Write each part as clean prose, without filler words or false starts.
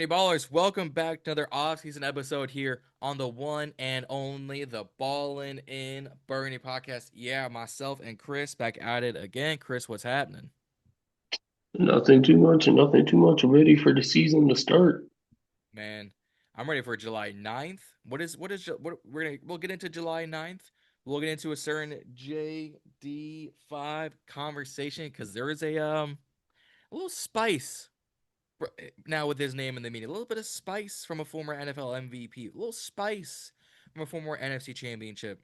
Hey ballers, welcome back to another off-season episode here on the one and only the Ballin In Burgundy Podcast. Yeah, myself and Chris back at it again. Chris, what's happening? Nothing too much and nothing too much. Ready for the season to start. Man, I'm ready for July 9th. We'll get into July 9th. We'll get into a certain JD5 conversation because there is a little spice now with his name in the media. A little bit of spice from a former NFL MVP, a little spice from a former NFC Championship,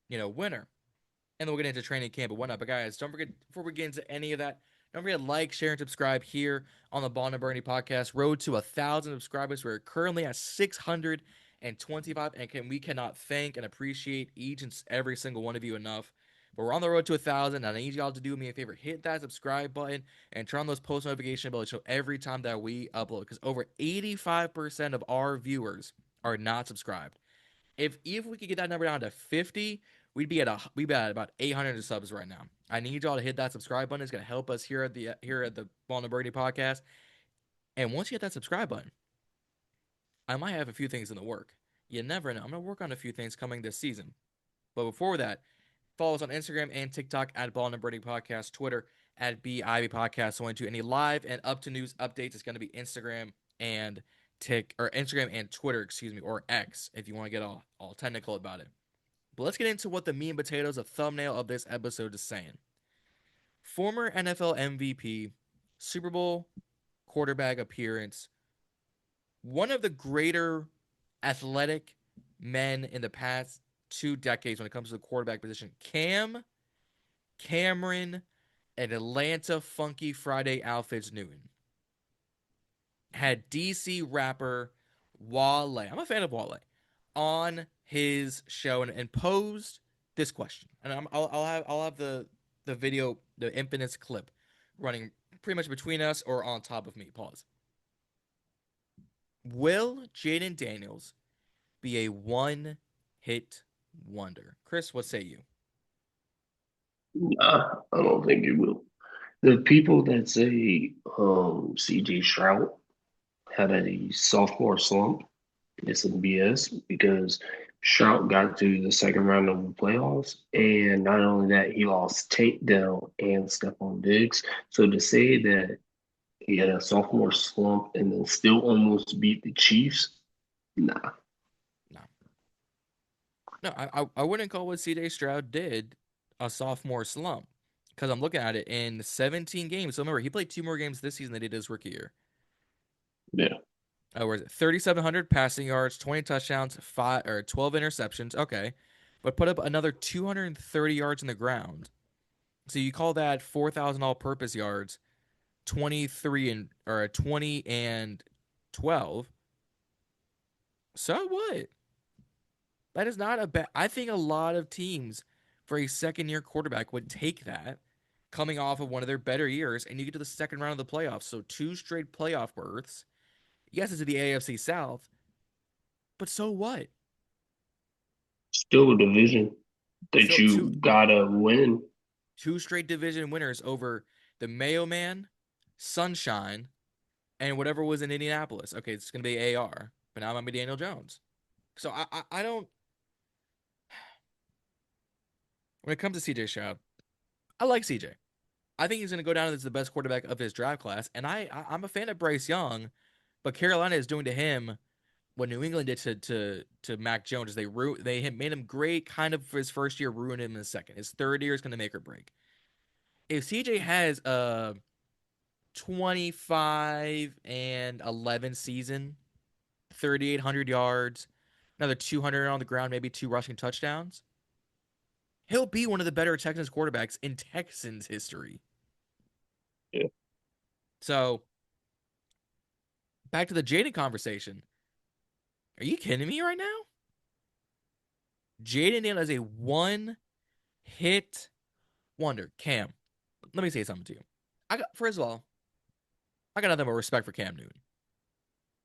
winner. And then we'll get into training camp and whatnot. But guys, don't forget before we get into any of that, don't forget to like, share, and subscribe here on the Bond and Bernie podcast. Road to 1,000 subscribers. We're currently at 625, and we cannot thank and appreciate each and every single one of you enough. But we're on the road to 1,000. And I need y'all to do me a favor: hit that subscribe button and turn on those post notification bells so every time that we upload, because over 85% of our viewers are not subscribed. If we could get that number down to 50, we'd be at about 800 subs right now. I need y'all to hit that subscribe button. It's gonna help us here at the Ball and Birdie podcast. And once you hit that subscribe button, I might have a few things in the work. You never know. I'm gonna work on a few things coming this season. But before that, follow us on Instagram and TikTok at Ball and Birdie Podcast, Twitter at BIB Podcast. So into any live and up to news updates, it's gonna be and Instagram and Twitter, excuse me, or X if you want to get all technical about it. But let's get into what the meat and potatoes of thumbnail of this episode is saying. Former NFL MVP, Super Bowl quarterback appearance, one of the greater athletic men in the past 2 decades when it comes to the quarterback position, Cameron, and Atlanta Funky Friday Outfits Newton had DC rapper Wale. I'm a fan of Wale on his show and posed this question, and I'll have the video, the infamous clip, running pretty much between us or on top of me. Pause. Will Jayden Daniels be a one-hit wonder? Chris, what say you? Nah, I don't think it will. The people that say CJ Stroud had a sophomore slump, it's some BS because Stroud got to the second round of the playoffs, and not only that, he lost Tate Dell and Stephon Diggs. So to say that he had a sophomore slump and then still almost beat the Chiefs, nah. No, no, I wouldn't call what CJ Stroud did a sophomore slump because I'm looking at it in 17 games. So remember, he played two more games this season than he did his rookie year. Yeah. Where is it? 3,700 passing yards, 20 touchdowns, 12 interceptions. Okay, but put up another 230 yards in the ground. So you call that 4,000 all-purpose yards, 20 and 12. So what? That is not a bad. I think a lot of teams for a second-year quarterback would take that, coming off of one of their better years, and you get to the second round of the playoffs. So two straight playoff berths. Yes, it's the AFC South, but so what? Still a division that Still you gotta win. two straight division winners over the Mayo Man, Sunshine, and whatever was in Indianapolis. Okay, it's gonna be AR, but now I'm gonna be Daniel Jones. So I don't. When it comes to CJ Stroud, I like CJ. I think he's gonna go down as the best quarterback of his draft class, and I'm a fan of Bryce Young, but Carolina is doing to him what New England did to Mac Jones. They made him great kind of for his first year, ruined him in the second. His third year is gonna make or break. If CJ has a 25 and 11 season, 3,800 yards, another 200 on the ground, maybe two rushing touchdowns, he'll be one of the better Texans quarterbacks in Texans history. Yeah. So back to the Jaden conversation. Are you kidding me right now? Jaden Daniels is a one hit wonder. Cam, let me say something to you. First of all, I got nothing but respect for Cam Newton.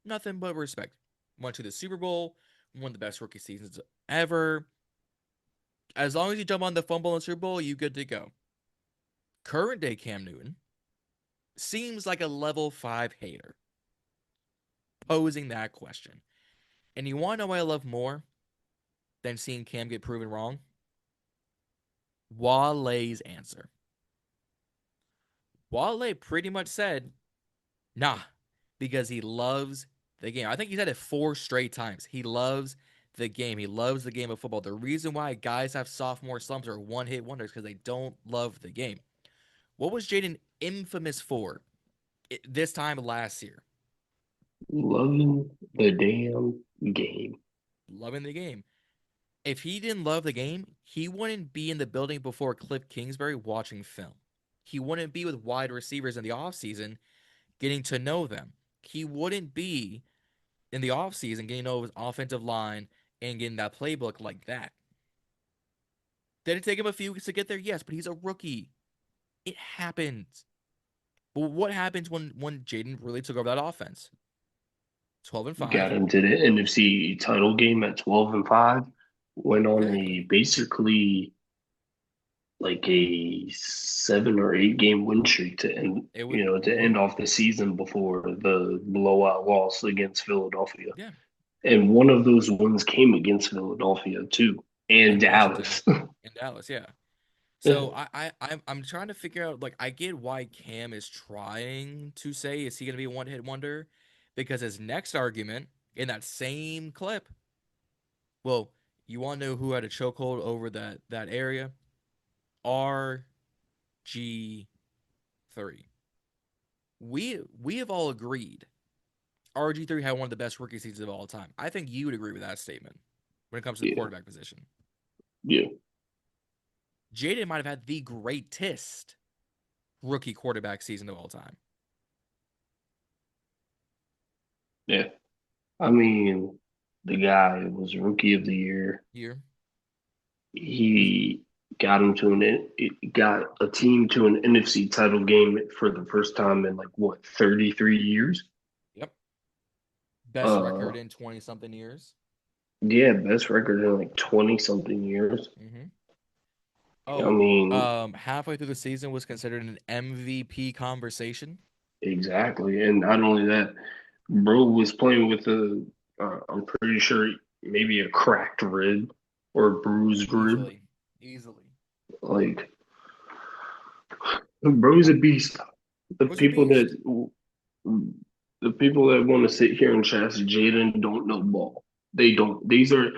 Nothing but respect. Went to the Super Bowl, one of the best rookie seasons ever. As long as you jump on the fumble in Super Bowl, you good to go. Current day Cam Newton seems like a level 5 hater. posing that question. And you want to know what I love more than seeing Cam get proven wrong? Wale's answer. Wale pretty much said, nah, because he loves the game. I think he said it 4 straight times. He loves the game. He loves the game of football. The reason why guys have sophomore slumps or one hit wonders because they don't love the game. What was Jayden infamous for this time last year? Loving the damn game. Loving the game. If he didn't love the game, he wouldn't be in the building before Cliff Kingsbury watching film. He wouldn't be with wide receivers in the offseason getting to know them. He wouldn't be in the offseason getting to know his offensive line and getting that playbook like that. Did it take him a few weeks to get there? Yes, but he's a rookie. It happens. But what happens when Jayden really took over that offense? 12 and Got 5. into the NFC title game at 12-5. Went on a Exactly. basically like a 7 or 8 game win streak to end, It would to end off the season before the blowout loss against Philadelphia. yeah. And one of those wins came against Philadelphia too, and In Washington. Dallas. In Dallas, yeah. So I'm trying to figure out like I get why Cam is trying to say is he gonna be a one hit wonder? Because his next argument in that same clip, well, you wanna know who had a chokehold over that area? RG3. We have all agreed RG3 had one of the best rookie seasons of all time. I think you would agree with that statement when it comes to the Yeah, quarterback position. yeah, Jayden might have had the greatest rookie quarterback season of all time. yeah. I mean, the guy was rookie of the year. Year was He got him to got a team to an NFC title game for the first time in like what 33 years. yep, best Uh, record in 20 something years. yeah, best record in like 20 something years. Mm-hmm. I Oh, mean, halfway through the season was considered an MVP conversation. exactly. And not only that, bro was playing with I'm pretty sure maybe a cracked rib or a bruised rib. Easily, easily. Like, bro's a beast. The Was a people beast. that the people that want to sit here and trash Jayden don't know ball. They don't. These are.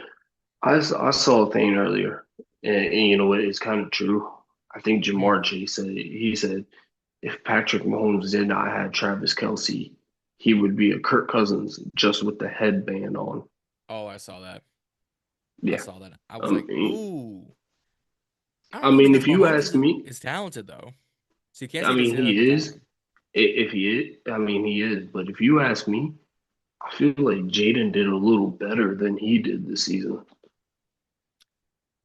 I saw a thing earlier, and you know what? It's kind of true. I think Hmm. Jamar Chase said it. He said if Patrick Mahomes did not have Travis Kelsey, he would be a Kirk Cousins just with the headband on. Oh, I saw that. I Yeah. saw that. I was I like, mean, ooh. I don't I know mean, because if you Mahomes ask me, is talented though, so you can't say I he mean, doesn't have he the is. talent. If he is, I mean, he is. But if you ask me, I feel like Jayden did a little better than he did this season.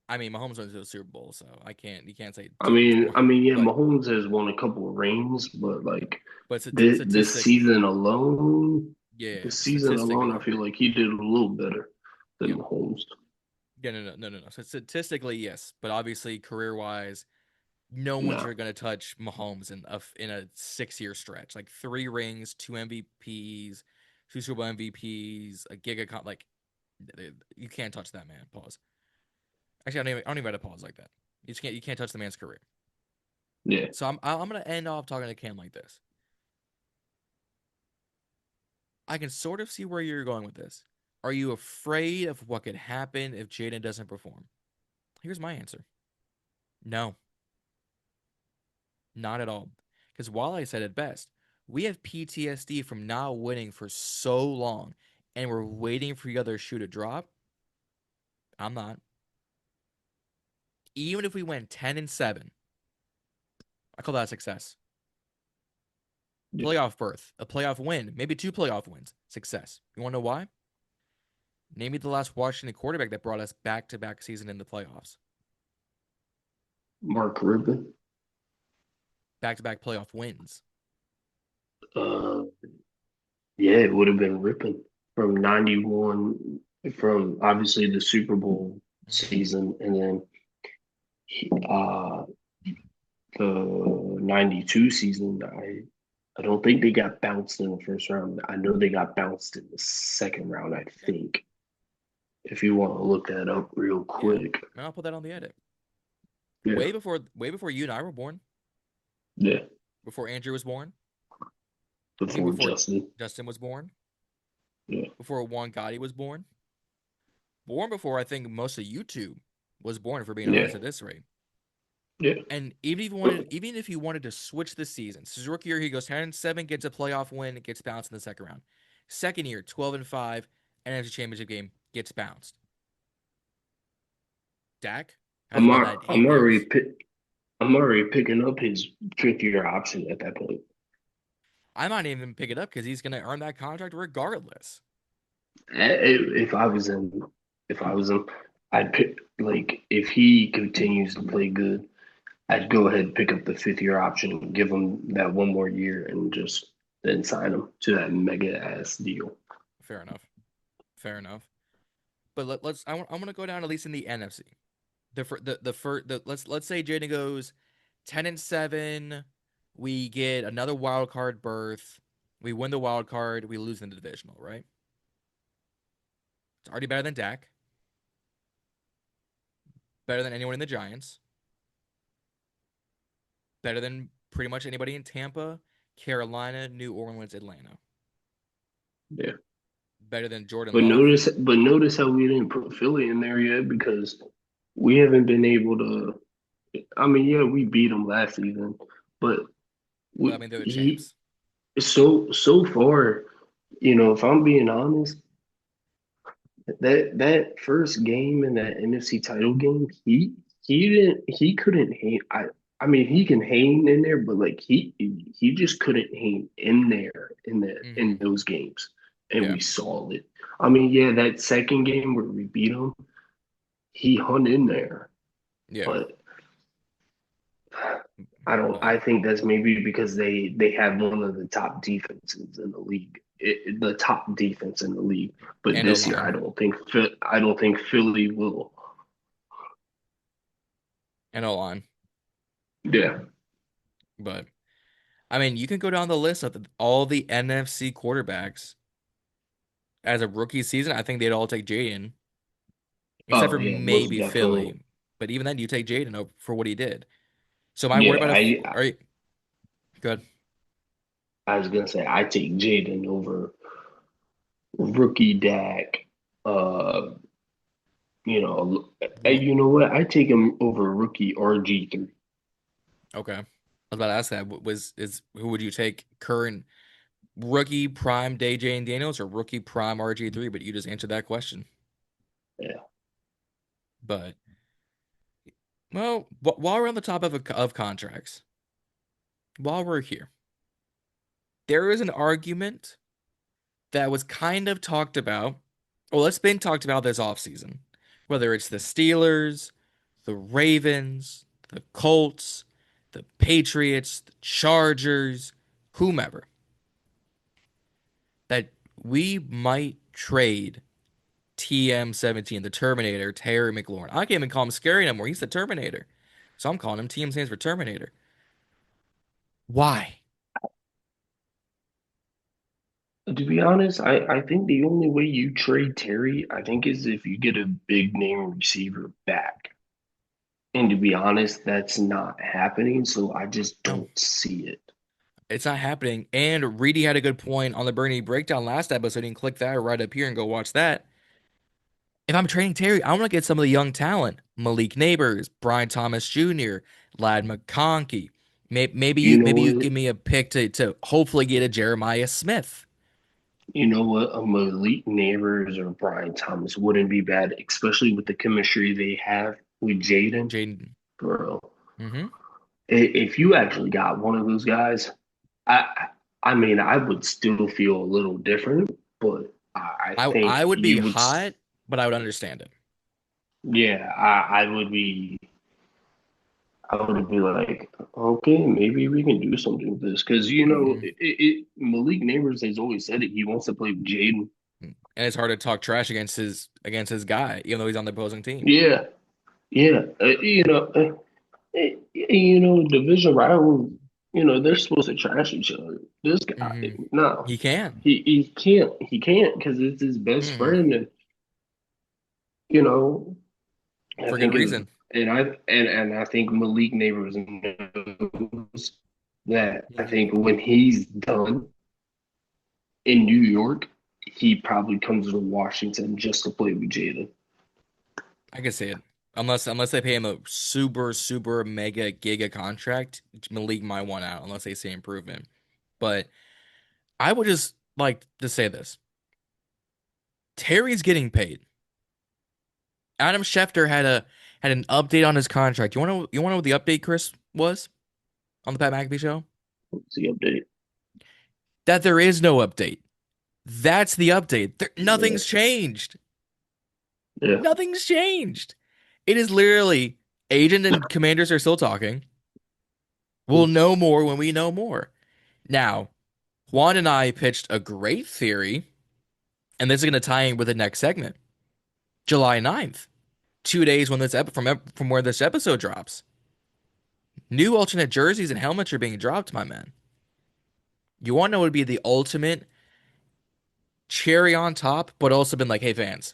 I mean, Mahomes went to the Super Bowl, so I can't. You can't say I too much mean, more. I mean, yeah, But Mahomes has won a couple of rings, but like but this season statistically, alone, yeah, this season alone, I statistically, feel like he did a little better than yeah, Mahomes. yeah, no. So statistically, yes, but obviously, career wise, no one's Nah, going to touch Mahomes in a 6 year stretch. Like 3 rings, 2 MVPs, 2 Super Bowl MVPs, a giga like you can't touch that man. Pause. Actually, I don't even have to pause like that. You can't touch the man's career. yeah, So I'm gonna end off talking to Cam like this. I can sort of see where you're going with this. Are you afraid of what could happen if Jayden doesn't perform? Here's my answer. No, not at all. Because while I said it best, we have PTSD from not winning for so long, and we're waiting for the other shoe to drop. I'm not. Even if we went 10-7, I call that a success. yeah. Playoff berth, a playoff win, maybe 2 playoff wins. Success. You want to know why? Name me the last Washington quarterback that brought us back-to-back season in the playoffs. Mark Ruben. Back-to-back playoff wins. Uh, yeah, it would have been ripping from '91, from obviously the Super Bowl Mm-hmm. season, and then uh the '92 season. I don't think they got bounced in the first round. I know they got bounced in the second round, I Yeah, think. If you want to look that up real yeah. quick. And I'll put that on the edit. Yeah. Way before you and I were born, Yeah. before Andrew was born, even Before before Justin. Justin was born, Yeah. before Juan Gotti was born before I think most of YouTube was born, if we're being Yeah. honest at this rate. Yeah. And even if you wanted to switch the seasons, his rookie year he goes 10-7, gets a playoff win, gets bounced in the second round. Second year, 12-5, NFC Championship game, gets bounced. Dak I'm hasn't done al- that in eight I'm already years. pi- I'm already picking up his 5th year option at that point. I might even pick it up because he's going to earn that contract regardless. If I was in, if I was him, I'd pick like if he continues to play good, I'd go ahead and pick up the 5th year option, give him that one more year, and just then sign him to that mega ass deal. Fair enough. Fair enough. But I'm going to go down at least in the NFC. The first let's say Jayden goes 10-7. We get another wild card berth. We win the wild card. We lose in the divisional, right? It's already better than Dak. Better than anyone in the Giants. Better than pretty much anybody in Tampa, Carolina, New Orleans, Atlanta. Yeah. Better than Jordan But Love. notice how we didn't put Philly in there yet because we haven't been able to. I mean, yeah, we beat them last season, but But I mean, they're the he champs. so far. If I'm being honest, that first game in that NFC title game, he couldn't hang. I mean he can hang in there, but like he just couldn't hang in there Mm-hmm. in those games, and Yeah. we saw it. I mean, yeah, that second game where we beat him, he hung in there, Yeah. but I don't. But I think that's maybe because they have one of the top defenses in the league, the top defense in the league. But and O this year, line. I don't think Philly will. And O line. Yeah. But I mean, you can go down the list of all the NFC quarterbacks as a rookie season. I think they'd all take Jayden, except Oh for yeah, most maybe definitely. Philly. But even then, you take Jayden for what he did. So am I worried Yeah, about are you good? I was gonna say I take Jayden over rookie Dak. Uh, you know, Well, you know what? I take him over rookie RG3. okay. I was about to ask that. Was is who would you take? Current rookie prime day Jayden Daniels or rookie prime RG3? But you just answered that question. Yeah. But well, while we're on the topic of contracts, while we're here, there is an argument that was kind of talked about. Well, it's been talked about this offseason. Whether it's the Steelers, the Ravens, the Colts, the Patriots, the Chargers, whomever, that we might trade TM17, the Terminator, Terry McLaurin. I can't even call him scary anymore. He's the Terminator. So I'm calling him TM stands for Terminator. Why? To be honest, I think the only way you trade Terry, I think, is if you get a big name receiver back. And to be honest, that's not happening. So I just No, don't see it. it's not happening. And Reedy had a good point on the Bernie breakdown last episode. You can click that right up here and go watch that. If I'm trading Terry, I want to get some of the young talent. Malik Neighbors, Brian Thomas Jr., Lad McConkey. You know Maybe you what? give me a pick to hopefully get a Jeremiah Smith. You know what? A Malik Neighbors or Brian Thomas wouldn't be bad, especially with the chemistry they have with Jayden. Jayden. Bro, Mm-hmm. if you actually got one of those guys, I I mean, I would still feel a little different, but I I think would be you would, hot, but I would understand it. yeah, I would be like, okay, maybe we can do something with this. Because, Mm-hmm. Malik Neighbors has always said it. He wants to play with Jaden. And it's hard to talk trash against his guy, even though he's on the opposing team. Yeah, yeah. Division rival. they're supposed to trash each other. This guy, Hmm. no, He can. he can't because it's his best Hmm. friend, and you know, I For good think it, reason. and I think Malik Neighbors knows that. I Hmm. think when he's done in New York, he probably comes to Washington just to play with Jada. I can see it. Unless they pay him a super mega giga contract, Malik might want out unless they see improvement. But I would just like to say this. Terry's getting paid. Adam Schefter had an update on his contract. You want to know what the update, Chris, was on the Pat McAfee show? What's the update? That there is no update. That's the update. Yeah, Nothing's changed. yeah. Nothing's changed. It is literally agent and commanders are still talking. We'll know more when we know more. Now, Juan and I pitched a great theory, and this is going to tie in with the next segment. July 9th, 2 days when from where this episode drops. New alternate jerseys and helmets are being dropped, my man. You want to know what would be the ultimate cherry on top, but also been like, hey fans,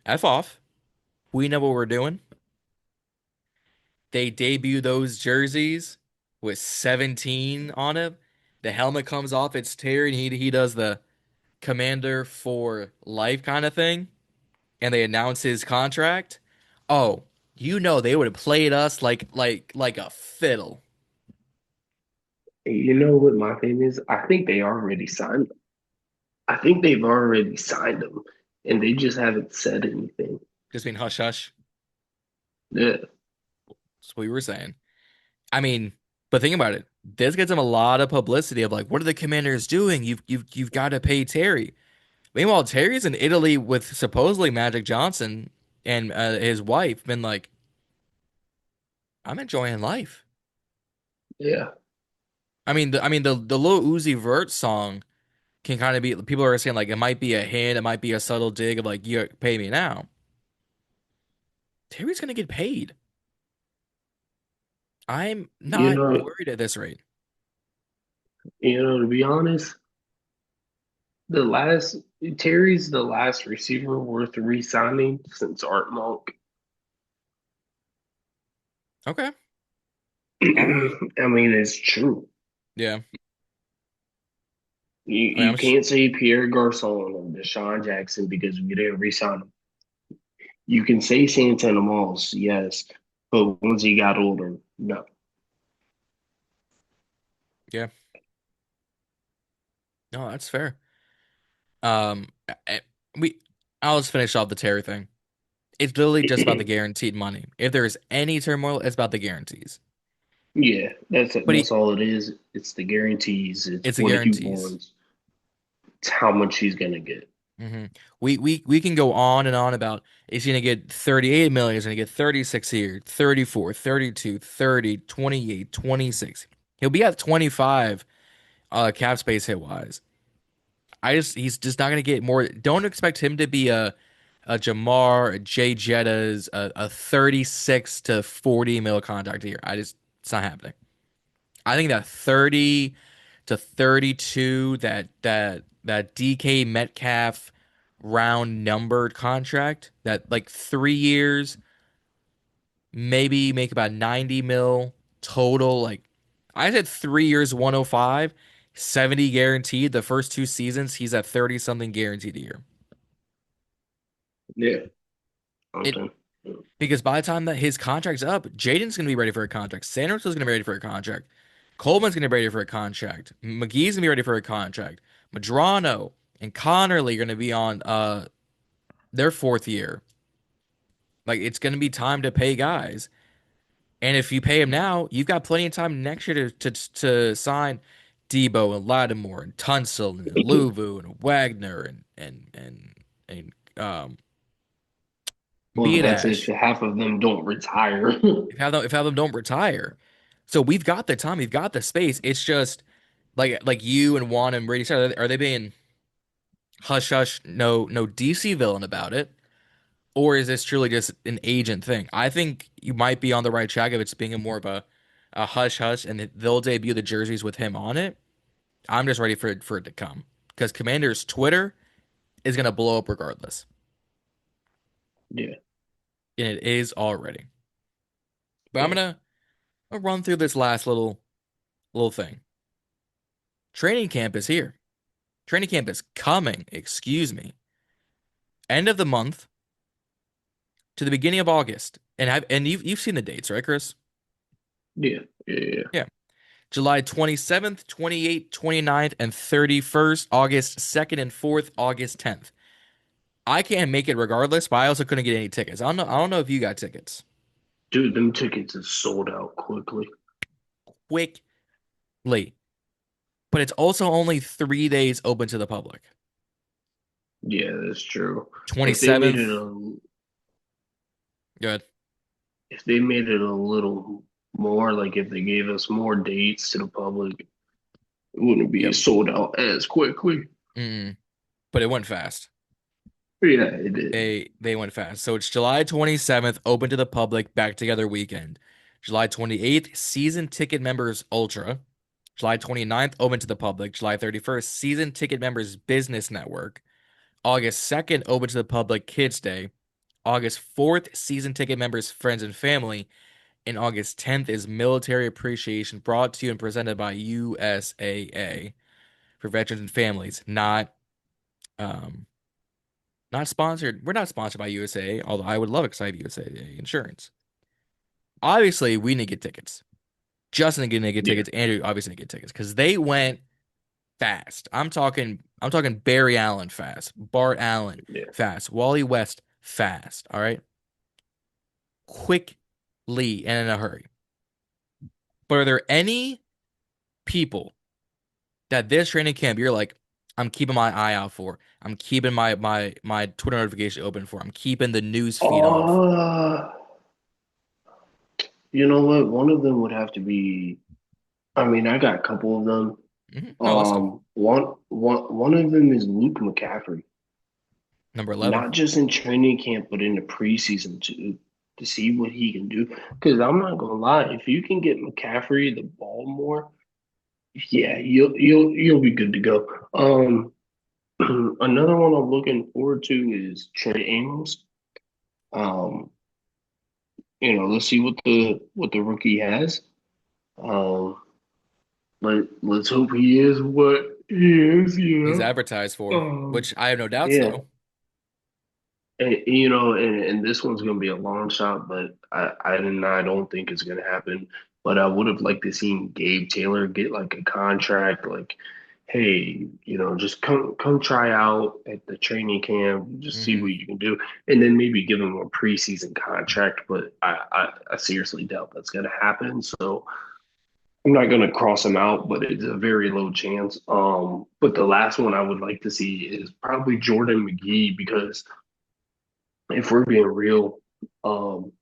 F off. We know what we're doing. They debut those jerseys with 17 on it. The helmet comes off, it's Terry, and he does the commander for life kind of thing. And they announce his contract. Oh, they would have played us like a fiddle. You know what my thing is? I think they already signed them. I think they've already signed them, and they just haven't said anything. Just being hush hush. Yeah, That's what we were saying. I mean, but think about it. This gets him a lot of publicity of like, what are the commanders doing? You've got to pay Terry. Meanwhile, Terry's in Italy with supposedly Magic Johnson and his wife. Been like, I'm enjoying life. yeah. The Lil Uzi Vert song can kind of be. People are saying like it might be a hint, it might be a subtle dig of like you pay me now. Terry's gonna get paid. I'm You not know, worried at this rate. to be honest, the last Terry's the last receiver worth re-signing since Art Monk. Okay, all right, I mean, it's true. yeah. You I mean, you can't say Pierre Garcon or Deshaun Jackson because we didn't re-sign him. You can say Santana Moss, yes, but once he got older, no. yeah. No, that's fair. Um, I- we I'll just finish off the Terry thing. It's literally just about the guaranteed money. If there is any turmoil, it's about the guarantees. Yeah, that's But that's all it is. It's the guarantees. It's it's the what he guarantees. wants. It's how much he's gonna get. Hmm. We can go on and on about is he gonna get 38 million, is he gonna get 36 here, 34, 32, 30, 28, 26. He'll be at 25 cap space hit wise. He's just not gonna get more. Don't expect him to be a Jamar, a Jay Jettas, a 36 to 40 mil contract a year. It's not happening. I think that 30 to 32, that DK Metcalf round numbered contract, that like 3 years, maybe make about 90 mil total. Like I said 3 years, 105, 70 guaranteed. The first 2 seasons, he's at 30 something guaranteed a year. Yeah, It something. Because by the time that his contract's up, Jaden's gonna be ready for a contract. Sanders is gonna be ready for a contract. Coleman's gonna be ready for a contract. McGee's gonna be ready for a contract. Madrano and Connerly are gonna be on their fourth year. Like it's gonna be time to pay guys. And if you pay him now, you've got plenty of time next year to sign Debo and Lattimore and Tunsil and Luvu and Wagner and Well, that's if Beadash. half of them don't retire. If half of them don't retire. So we've got the time, we've got the space. It's just like you and Juan and Brady said, are they being hush hush, no DC villain about it? Or is this truly just an agent thing? I think you might be on the right track of it's being a more of a a hush hush, and they'll debut the jerseys with him on it. I'm just ready for it to come because Commanders Twitter is gonna blow up regardless, Yeah. and it is already. But I'm Yeah. gonna run through this last little thing. Training camp is here. Training camp is coming. Excuse me. End of the month to the beginning of August, and you've seen the dates, right, Chris? Yeah. Yeah. Yeah. July 27th, 28th, 29th, and 31st, August 2nd and 4th, August 10th. I can't make it regardless, but I also couldn't get any tickets. I don't know if you got tickets. Dude, them tickets is sold out quickly. Quickly. But it's also only 3 days open to the public. Yeah, that's true. If they made it 27th. a Good. if they made it a little more, like if they gave us more dates to the public, it wouldn't be Yep. sold out as quickly. Mm-mm. But it went fast. Yeah, it did. They went fast. So it's July 27th, open to the public, back together weekend. July 28th, season ticket members ultra. July 29th, open to the public. July 31st, season ticket members business network. August 2nd, open to the public kids day. August 4th, season ticket members friends and family. And August 10th is military appreciation brought to you and presented by USAA for veterans and families, um not sponsored. We're not sponsored by USA, although I would love it because I have USA insurance. Obviously, we need to get tickets. Justin need to get Yeah, tickets. Andrew obviously need to get tickets because they went fast. I'm talking Barry Allen fast, Bart Allen yeah. fast, Wally West fast. All right, quickly and in a hurry. But are there any people that this training camp you're like, I'm keeping my eye out for. I'm keeping my Twitter notification open for. I'm keeping the news feed on for. Uh, you know what? One of them would have to be. I mean, I got a couple of them. No, listen, One of them is Luke McCaffrey. number 11. Not just in training camp, but in the preseason too, to see what he can do. Because I'm not gonna lie, if you can get McCaffrey the ball more, yeah, you'll be good to go. Another one I'm looking forward to is Trey Amos. Um, let's see what the rookie has. Um, let's hope he is what he is. He's advertised for, which I have no doubts Yeah, though. and this one's going to be a long shot, but I don't think it's going to happen. But I would have liked to see Gabe Taylor get like a contract, like, hey, just come try out at the training camp, just see Hmm what you can do, and then maybe give him a preseason contract. But I seriously doubt that's going to happen. So I'm not going to cross him out, but it's a very low chance. But the last one I would like to see is probably Jordan McGee because if we're being real, um,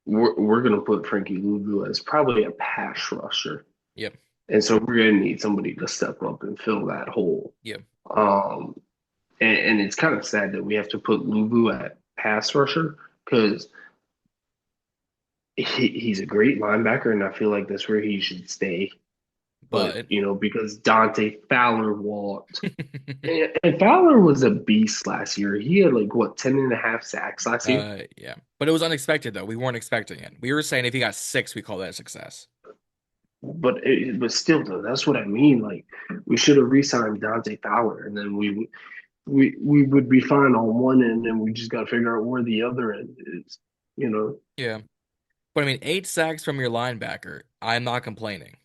we're gonna put Frankie Louvu as probably a pass rusher, Yep. and so we're gonna need somebody to step up and fill that hole. Yep. Um, and it's kind of sad that we have to put Louvu at pass rusher because he's a great linebacker, and I feel like that's where he should stay. But But because Dante Fowler walked, and Fowler was a beast last year. He had like what 10.5 sacks last year. yeah. But it was unexpected though. We weren't expecting it. We were saying if he got six, we call that a success. But still though, that's what I mean. Like we should have re-signed Dante Fowler, and then we would be fine on one end, and we just got to figure out where the other end is. You know, Yeah. But I mean, 8 sacks from your linebacker. I'm not complaining.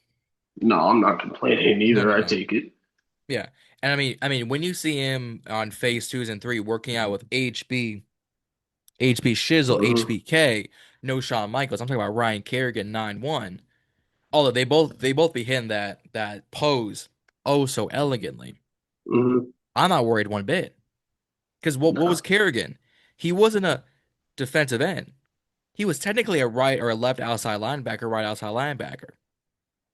no, I'm not complaining No, either. no, I no. take it. Yeah. And I mean, when you see him on phase twos and three working out with HB Shizzle, Hmm. HBK, no Shawn Michaels. I'm talking about Ryan Kerrigan 9-1. Although they both be hitting that pose oh so elegantly. Hmm. I'm not worried one bit. Because what was No, Kerrigan? He wasn't a defensive end. He was technically a right or a left outside linebacker, right outside linebacker,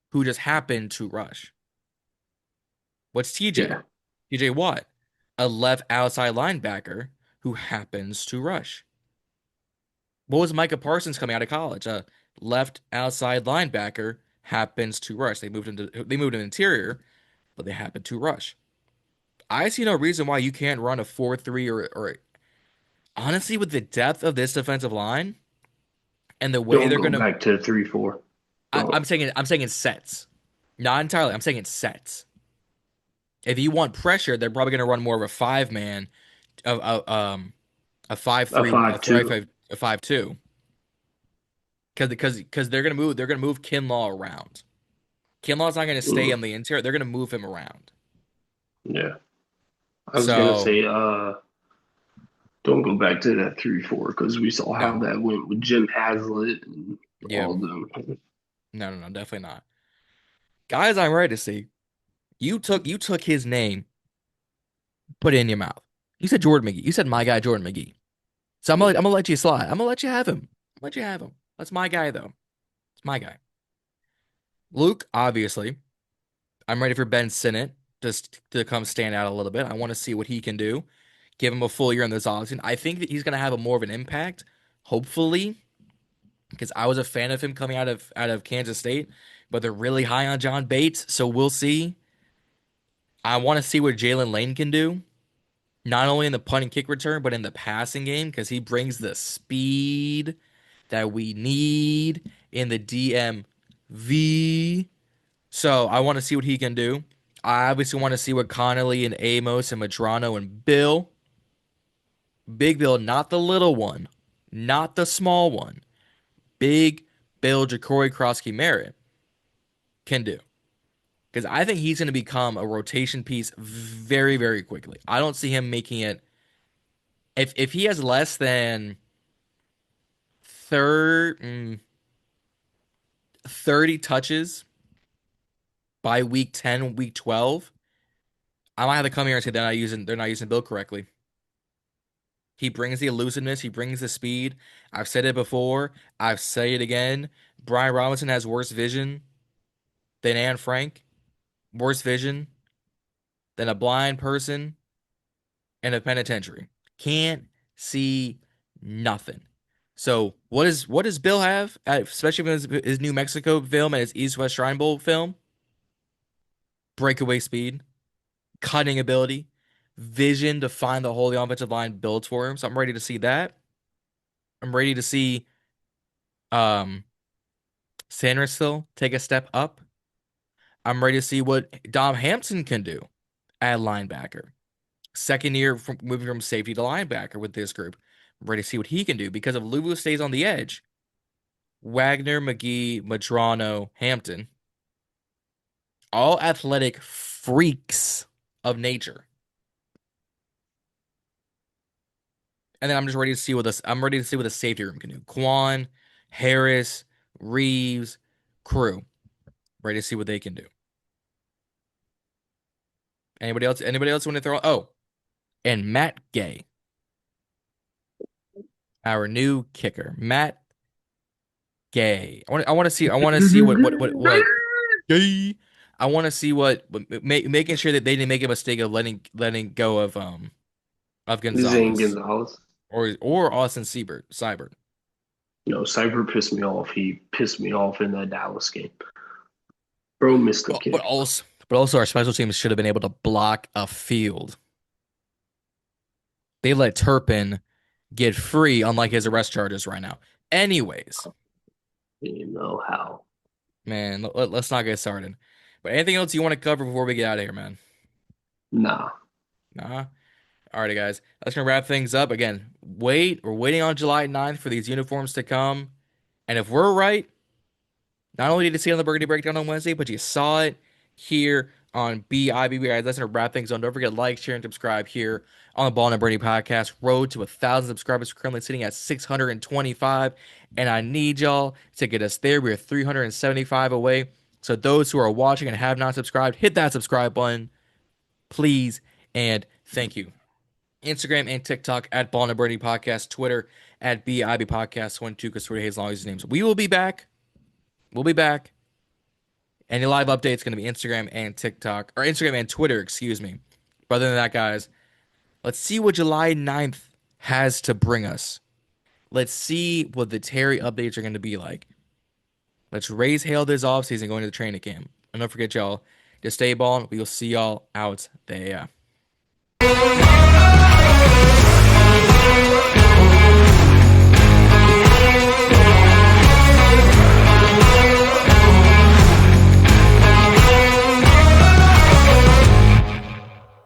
who just happened to rush. What's TJ? yeah, TJ Watt, a left outside linebacker who happens to rush. What was Micah Parsons coming out of college? A left outside linebacker happens to rush. They moved an interior, but they happen to rush. I see no reason why you can't run a 4-3 or honestly with the depth of this defensive line and the way Don't they're go gonna back to the 3-4. I'm Don't. saying in sets. Not entirely. I'm saying in sets. If you want pressure, they're probably gonna run more of a five man, a five A three, a 5-2. a 5-2. Because they're gonna move Kinlaw around. Kinlaw's not gonna stay Mm, on the interior. They're gonna move him around. yeah. I was gonna So say, don't go back to that 3-4 because we saw how no, that went with Jim Haslett and yeah, all of them. no, definitely not. Guys, I'm ready to see. You took his name, put it in your mouth. You said Jordan McGee. You said my guy Jordan McGee. So I'm gonna let you slide. I'm gonna let you have him. Let you have him. That's my guy though. It's my guy. Luke, obviously. I'm ready for Ben Sinnott just to come stand out a little bit. I want to see what he can do. Give him a full year in this offseason. I think that he's gonna have a more of an impact, hopefully, because I was a fan of him coming out of Kansas State, but they're really high on John Bates, so we'll see. I want to see what Jalen Lane can do, not only in the punt and kick return, but in the passing game, because he brings the speed that we need in the DMV. So I want to see what he can do. I obviously want to see what Connolly and Amos and Madrano and Bill, Big Bill, not the little one, not the small one, Big Bill Ja'Cory Krosky Merritt can do. Because I think he's going to become a rotation piece very, very quickly. I don't see him making it. If he has less than third, 30 touches by week 10, week 12, I might have to come here and say they're not using Bill correctly. He brings the elusiveness, he brings the speed. I've said it before, I've said it again. Brian Robinson has worse vision than Anne Frank, worse vision than a blind person in a penitentiary. Can't see nothing. So what does Bill have, especially with his New Mexico film and his East West Shrine Bowl film? Breakaway speed, cutting ability, vision to find the hole the offensive line builds for him. So I'm ready to see that. I'm ready to see um Sandersville take a step up. I'm ready to see what Dom Hampton can do at linebacker. Second year from moving from safety to linebacker with this group. I'm ready to see what he can do because if Luvu stays on the edge, Wagner, McGee, Madrano, Hampton, all athletic freaks of nature. And then I'm just ready to see what this. I'm ready to see what the safety room can do. Quan, Harris, Reeves, crew. Ready to see what they can do. Anybody else? Anybody else want to throw? Oh, and Matt Gay, our new kicker, Matt Gay. I want to see what Gay. I want to see making sure that they didn't make a mistake of letting go of Zane Gonzalez Gonzalez. or Austin Seibert. Cyber pissed me off. He pissed me off in that Dallas game. Bro missed the But, but kick. also but also our special teams should have been able to block a field. They let Turpin get free, unlike his arrest charges right now. Anyways, You know how. man, let's not get started. But anything else you want to cover before we get out of here, man? Nah. Nah. Alrighty, guys. That's gonna wrap things up. Again, we're waiting on July 9th for these uniforms to come. And if we're right, not only did you see it on the Burgundy Breakdown on Wednesday, but you saw it here on BIBB. Guys, that's gonna wrap things on. Don't forget to like, share, and subscribe here on the Ballin In Burgundy Podcast. Road to 1,000 subscribers. We're currently sitting at 625, and I need y'all to get us there. We're 375 away. So those who are watching and have not subscribed, hit that subscribe button, please, and thank you. Instagram and TikTok at Ballin In Burgundy Podcast. Twitter at BIB Podcast 12 because Twitter has long as his names. We will be back. We'll be back. Any live updates going to be Instagram and TikTok, or Instagram and Twitter, excuse me. But other than that, guys, let's see what July 9th has to bring us. Let's see what the Terry updates are going to be like. Let's raise hell this offseason going to the training camp. And don't forget, y'all, to stay balling. We will see y'all out there.